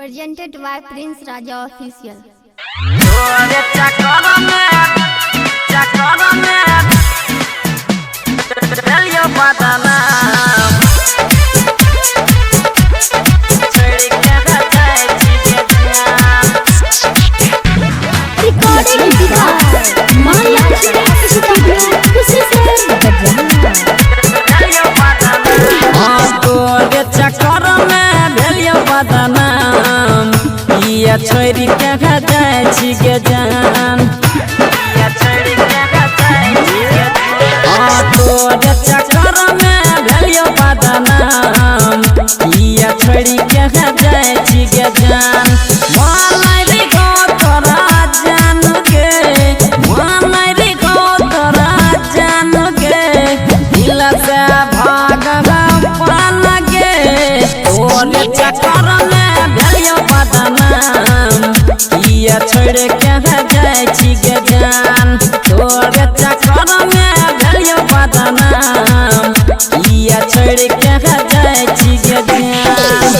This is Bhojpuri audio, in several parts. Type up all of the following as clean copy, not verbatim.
Presented by Prince Raja Official. छोरी के जाए छी के जान तोरे चक्कर में भेलियो बदनाम या छोरी के जाए छी के जान मानरी को तोरा जान के मानरी को तोरा जान के दिल से भाग पान के तोरे चक्कर में भेलियो बदनाम या छोड़ के जाए छी के जान तोरे चक्कर में भेलियो बदनाम या छोड़ के जाए छी के जान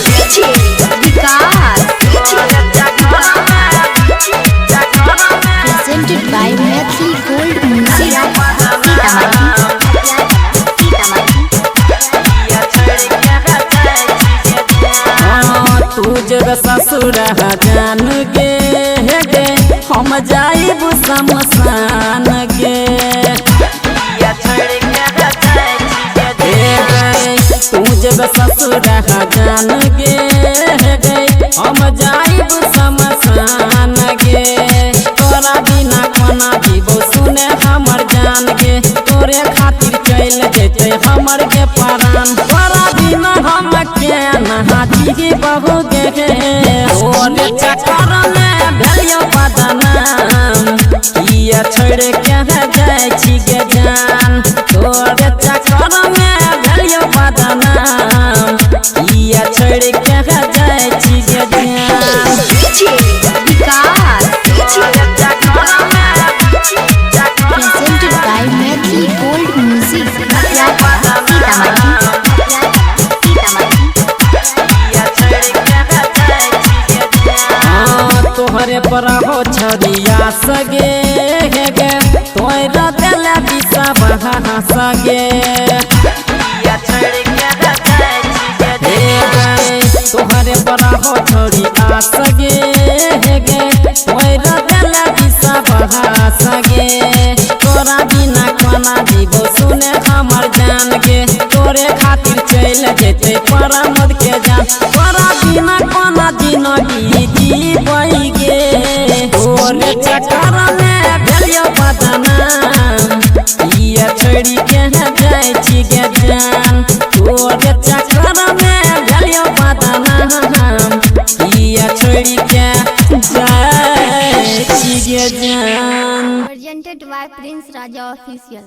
Presented by Mathli Gold Music. तुझे ससुर जान गे हम जाइब शमशान गे तुझे ससुर जान गे हम जाइब शमशान गे तोरा बिना कोना जीवो सुने हमर जान गे तोरे खातिर चल जेते हमर के प्राण तोरा बिना हम के नहा जी बहु गे तोरे चक्कर में भेलियो बदनाम या छोड़ के जाए छी के जान तोरे चक्कर में भेलियो बदनाम या छोड़ के जाए छी के जान Presented by Mathli Gold Music. तोहरे पर हो छड़िया सगे गे तोरा दिल दिशा बहा सगे तोहरे पर हो छड़िया सगे गे तोरा दिल दिशा बहा सगे तोरा बिना कोना जीवो सुने हमर जान के तोरे खातिर चल जेते परमद के जान तोरा बिना कोना जिंदगी जीवई गे तोरे चक्कर में भेलियो बदनाम या छोड़ी के जाए छी के जान तोरे चक्कर में भेलियो बदनाम या छोड़ी के जाए छी के जान Presented by Prince Raja Official.